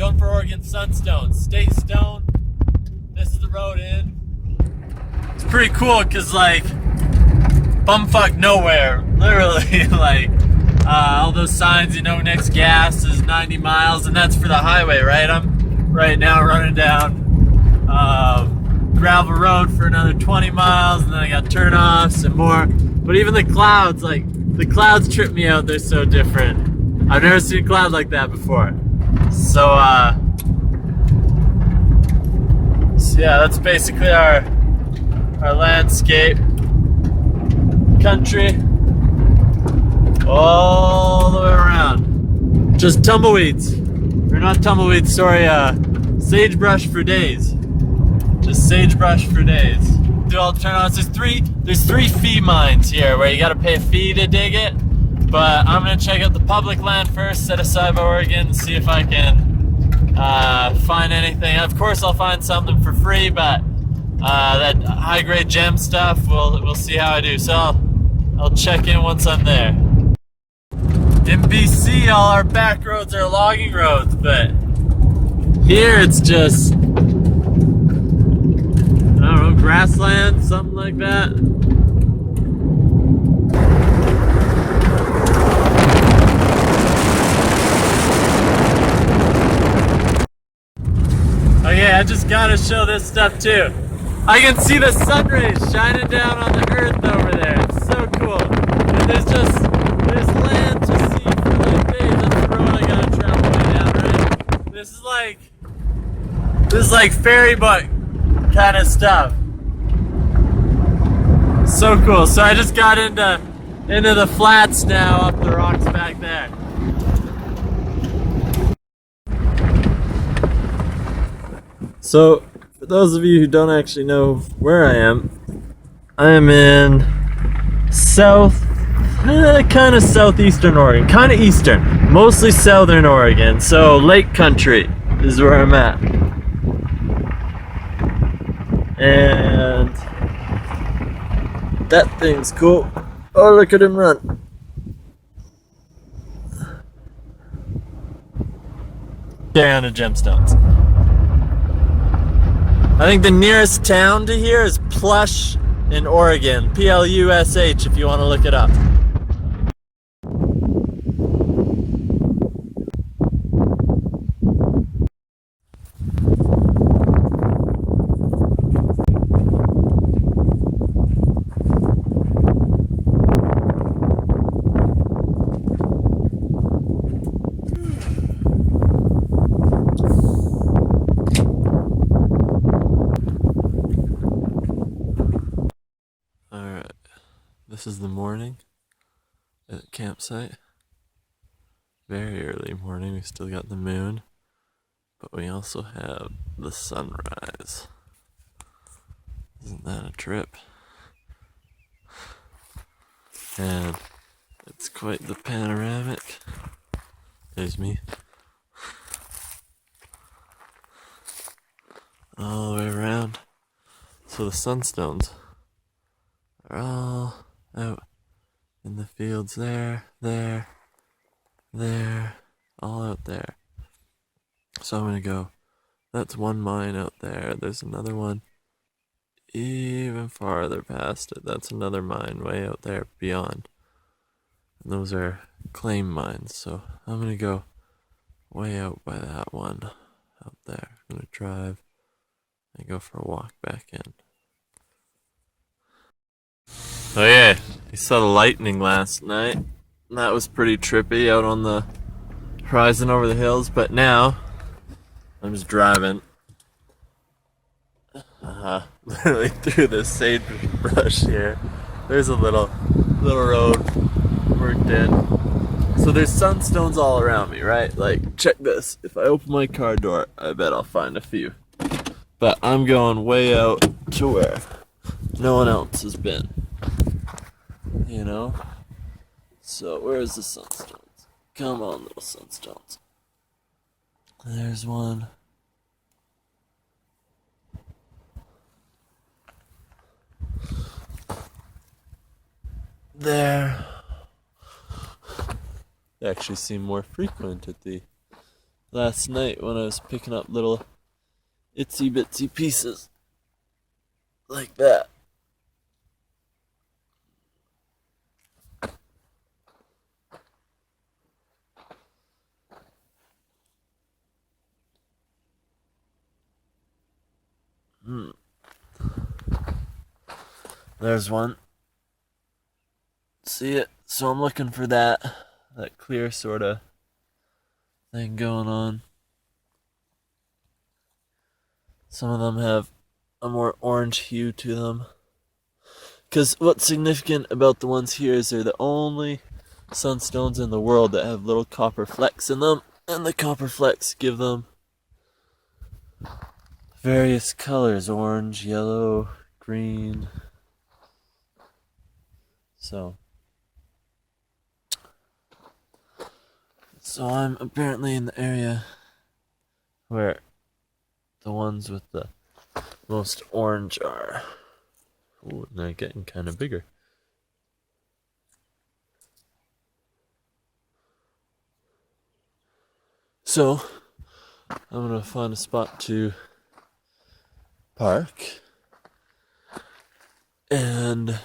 Going for Oregon Sunstones. Stay stoned. This is the road in. It's pretty cool because, like, bumfuck nowhere. Literally, like, all those signs, you know, next gas is 90 miles, and that's for the highway, right? I'm right now running down gravel road for another 20 miles, and then I got turnoffs and more. But even the clouds, like, the clouds trip me out. They're so different. I've never seen a cloud like that before. So yeah, that's basically our landscape. Country. All the way around. Just tumbleweeds. Or not tumbleweeds, sorry, sagebrush for days. Just sagebrush for days. Do all the turnouts. There's three fee mines here where you gotta pay a fee to dig it. But I'm gonna check out the public land first, set aside by Oregon, and see if I can find anything. Of course I'll find something for free, but that high grade gem stuff, we'll see how I do. So I'll check in once I'm there. In BC, all our back roads are logging roads, but here it's just, I don't know, grassland, something like that. Oh yeah, I just gotta show this stuff too. I can see the sun rays shining down on the earth over there. It's so cool. And there's land to see for like days. That's the road I gotta travel way down, right? This is like ferry boat kind of stuff. So cool. So I just got into the flats now, up the rocks back there. So for those of you who don't actually know where I am in kind of southeastern Oregon, kind of eastern, mostly southern Oregon. So Lake Country is where I'm at. And that thing's cool. Oh, look at him run. Down to gemstones. I think the nearest town to here is Plush in Oregon. Plush if you want to look it up. This is the morning at the campsite. Very early morning, we still got the moon, but we also have the sunrise. Isn't that a trip? And it's quite the panoramic. There's me. All the way around. So the Sunstones are all out in the fields there, all out there. So I'm gonna go, that's one mine out there, there's another one even farther past it, that's another mine way out there beyond. And those are claim mines, so I'm gonna go way out by that one out there. I'm gonna drive and go for a walk back in. Oh yeah, you saw the lightning last night. That was pretty trippy out on the horizon over the hills, but now I'm just driving literally through the sagebrush here. There's a little road worked in. So there's sunstones all around me, right? Like, check this. If I open my car door, I bet I'll find a few. But I'm going way out to where no one else has been. You know? So where's the sunstones? Come on, little sunstones. There's one. There. They actually seem more frequent at the last night when I was picking up little itsy bitsy pieces like that. There's one. See it? So I'm looking for that clear sort of thing going on. Some of them have a more orange hue to them. Because what's significant about the ones here is they're the only sunstones in the world that have little copper flecks in them, and the copper flecks give them various colors: orange, yellow, green. So I'm apparently in the area where the ones with the most orange are. Ooh, and they're getting kind of bigger. So I'm gonna find a spot to park and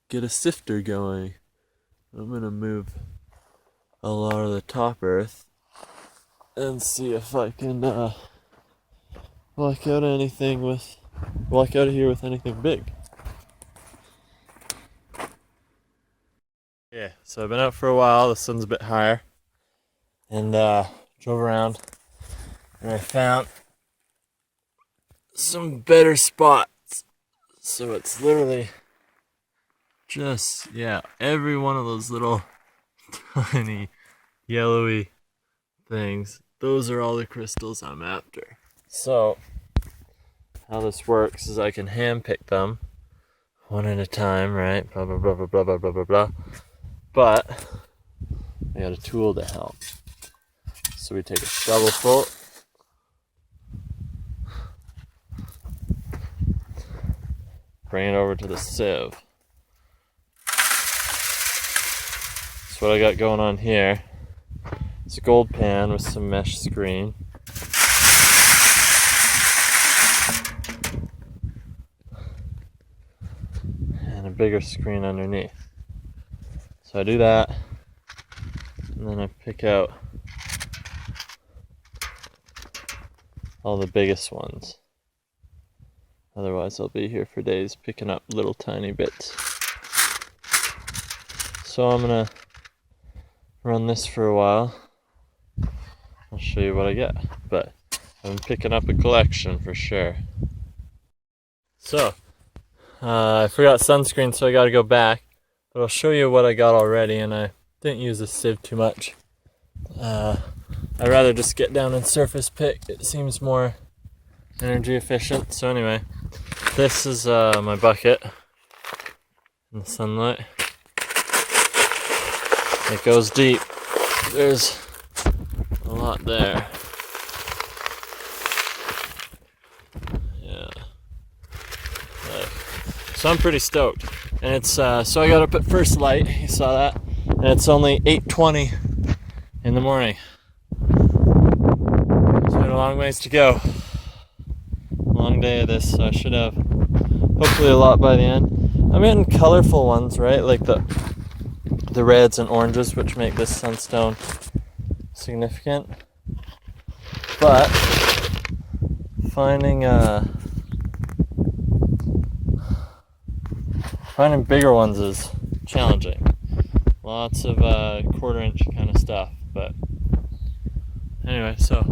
get a sifter going. I'm gonna move a lot of the top earth and see if I can walk out of here with anything big. Yeah, so I've been out for a while. The sun's a bit higher, and drove around, and I found some better spots. So it's literally just, yeah, every one of those little tiny yellowy things, those are all the crystals I'm after. So how this works is I can hand pick them one at a time, right? Blah blah blah blah blah blah blah blah blah. But I got a tool to help. So we take a shovelful, bring it over to the sieve. So what I got going on here is a gold pan with some mesh screen. And a bigger screen underneath. So I do that, and then I pick out all the biggest ones. Otherwise I'll be here for days picking up little tiny bits. So I'm gonna run this for a while. I'll show you what I get, but I'm picking up a collection for sure. So I forgot sunscreen, so I gotta go back, but I'll show you what I got already. And I didn't use the sieve too much. I'd rather just get down and surface pick. It seems more energy efficient. So anyway, this is my bucket in the sunlight. It goes deep. There's a lot there. Yeah. So I'm pretty stoked. And it's so I got up at first light. You saw that? And it's only 8:20 in the morning. So I got a long ways to go. Long day of this, so I should have hopefully a lot by the end. I'm getting colorful ones, right? Like the reds and oranges, which make this sunstone significant. But finding bigger ones is challenging. Lots of 1/4 inch kind of stuff. But anyway, so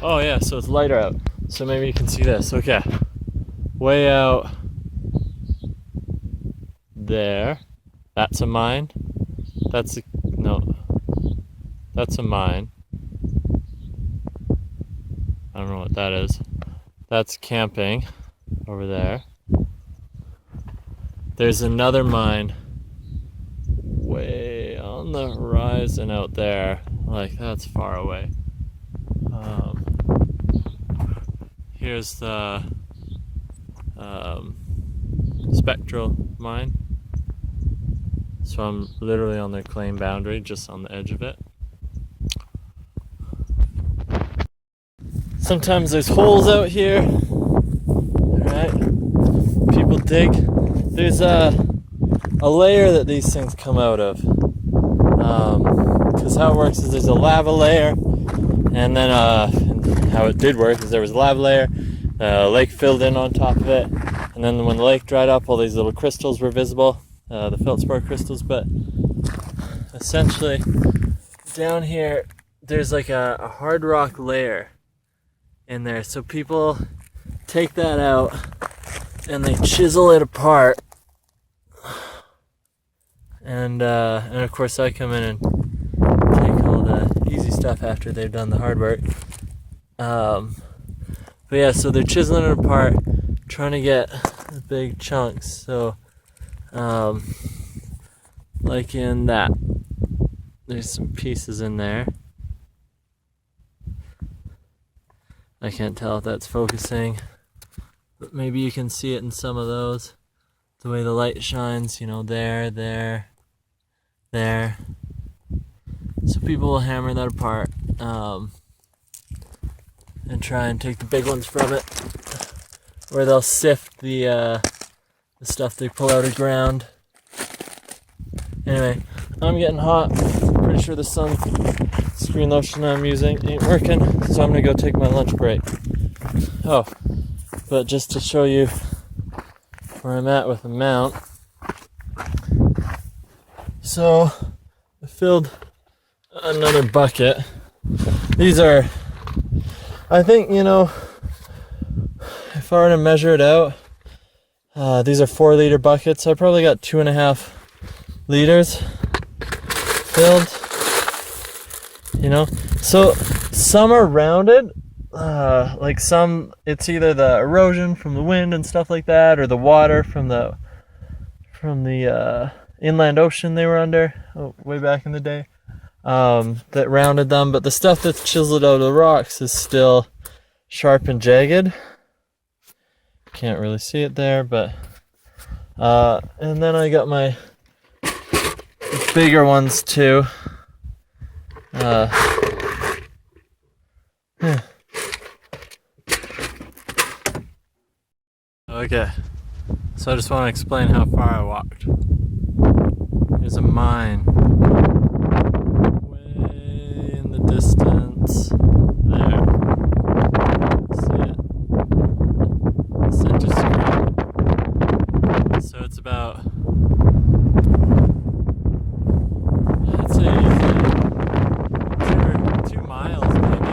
oh yeah, so it's lighter out, so maybe you can see this. Okay, way out there. That's a mine. That's a mine. I don't know what that is. That's camping over there. There's another mine way on the horizon out there. Like, that's far away. Here's the spectral mine. So I'm literally on their claim boundary, just on the edge of it. Sometimes there's holes out here. Alright, people dig. There's a layer that these things come out of. Because how it works is there's a lava layer, and then and how it did work is there was a lava layer, lake filled in on top of it, and then when the lake dried up, all these little crystals were visible, the feldspar crystals. But essentially, down here, there's like a hard rock layer in there. So people take that out and they chisel it apart. And of course I come in and take all the easy stuff after they've done the hard work. But yeah, so they're chiseling it apart, trying to get the big chunks. So, like in that, there's some pieces in there. I can't tell if that's focusing, but maybe you can see it in some of those. The way the light shines, you know, there. So people will hammer that apart and try and take the big ones from it, or they'll sift the stuff they pull out of ground. Anyway, I'm getting hot. Pretty sure the sunscreen lotion I'm using ain't working, so I'm gonna go take my lunch break. Oh, but just to show you where I'm at with the mount. So I filled another bucket. These are, I think, you know, if I were to measure it out, these are 4-liter buckets. I probably got 2.5 liters filled, you know. So some are rounded, like some, it's either the erosion from the wind and stuff like that, or the water from the inland ocean they were under way back in the day, that rounded them. But the stuff that's chiseled out of the rocks is still sharp and jagged. Can't really see it there, but and then I got my bigger ones too. Okay, so I just want to explain how far I walked. There's a mine way in the distance there. See it? Center screen. So it's about, I'd say easily 2 miles maybe.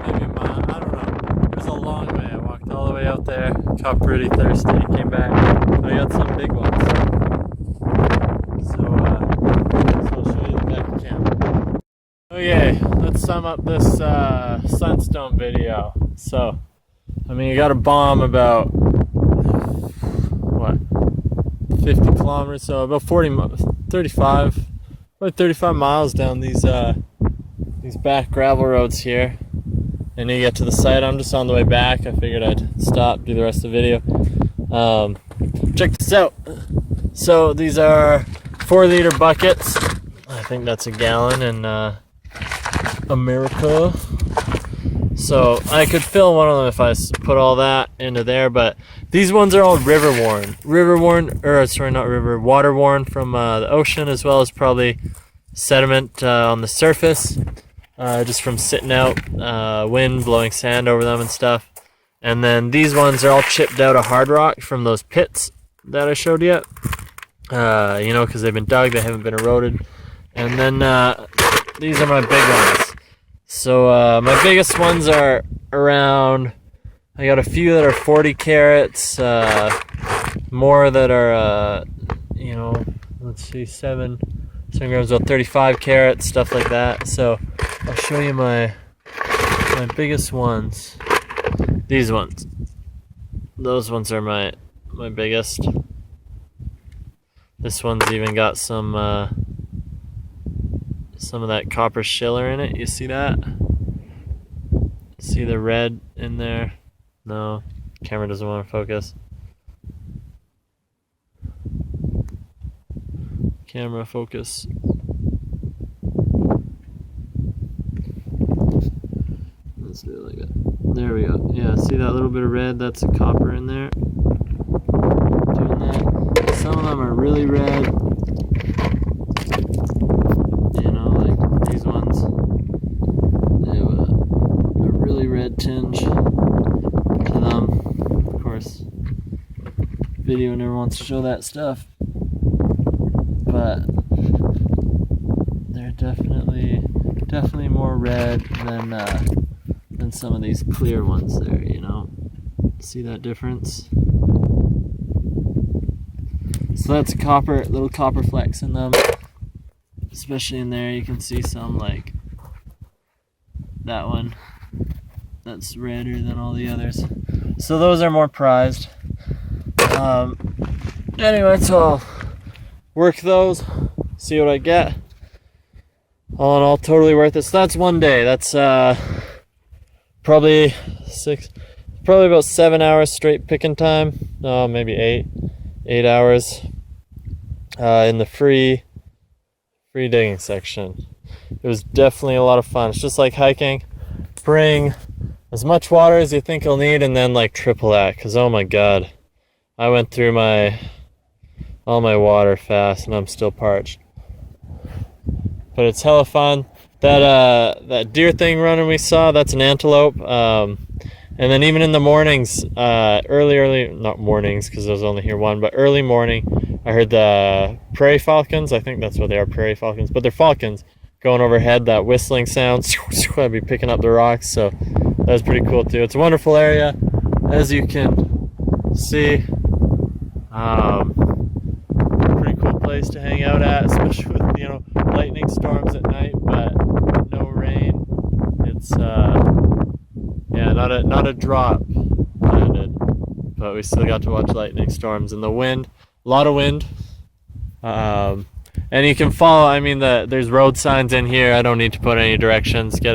Maybe a mile, I don't know. It was a long way. I walked all the way out there, got pretty thirsty, came back. I got some big ones. So I'll show you the back of camp. Okay, let's sum up this Sunstone video. So, I mean, you got a bomb about, what, 50 kilometers, so about 35 miles down these back gravel roads here. And you get to the site. I'm just on the way back. I figured I'd stop, do the rest of the video. Check this out. So these are 4-liter buckets. I think that's a gallon in America. So I could fill one of them if I put all that into there, but these ones are all water worn from the ocean, as well as probably sediment on the surface, just from sitting out, wind blowing sand over them and stuff. And then these ones are all chipped out of hard rock from those pits that I showed you. You know, because they've been dug, they haven't been eroded. And then these are my big ones. So my biggest ones are around, I got a few that are 40 carats, more that are, you know, let's see, 7 grams, about 35 carats, stuff like that. So I'll show you my biggest ones. These ones. Those ones are my biggest. This one's even got some of that copper schiller in it. You see that? See the red in there? No, camera doesn't want to focus. Camera focus. Let's do it like that. There we go. Yeah, see that little bit of red? That's a copper in there. Doing that. Some of them are really red. You know, like these ones. They have a really red tinge to them. Of course, video never wants to show that stuff. But they're definitely more red than some of these clear ones there, you know. See that difference? So that's a little copper flecks in them. Especially in there, you can see some like that one. That's redder than all the others. So those are more prized. Anyway, so I'll work those, see what I get. All in all, totally worth it. So that's one day. That's probably about 7 hours straight picking time. No, maybe 8 hours in the free digging section. It was definitely a lot of fun. It's just like hiking. Bring as much water as you think you'll need, and then like triple that, because oh my god, I went through all my water fast and I'm still parched. But it's hella fun. That deer thing running we saw, that's an antelope. And then even in the mornings, early, not mornings because I was only here one, but early morning, I heard the prairie falcons. I think that's what they are, prairie falcons. But they're falcons going overhead, that whistling sound. I'd be picking up the rocks, so that was pretty cool too. It's a wonderful area, as you can see. Pretty cool place to hang out at, especially with, you know, lightning storms at night, but no rain. It's yeah, not a drop landed, but we still got to watch lightning storms, and the wind, a lot of wind. And you can follow, I mean, there's road signs in here. I don't need to put any directions. Get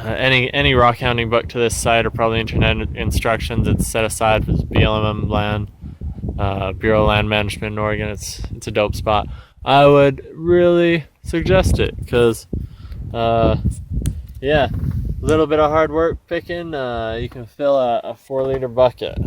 any rock hounding book to this site, or probably internet instructions. It's set aside for BLM land, Bureau of Land Management in Oregon. It's a dope spot. I would really suggest it, because yeah, a little bit of hard work picking, you can fill a 4-liter bucket.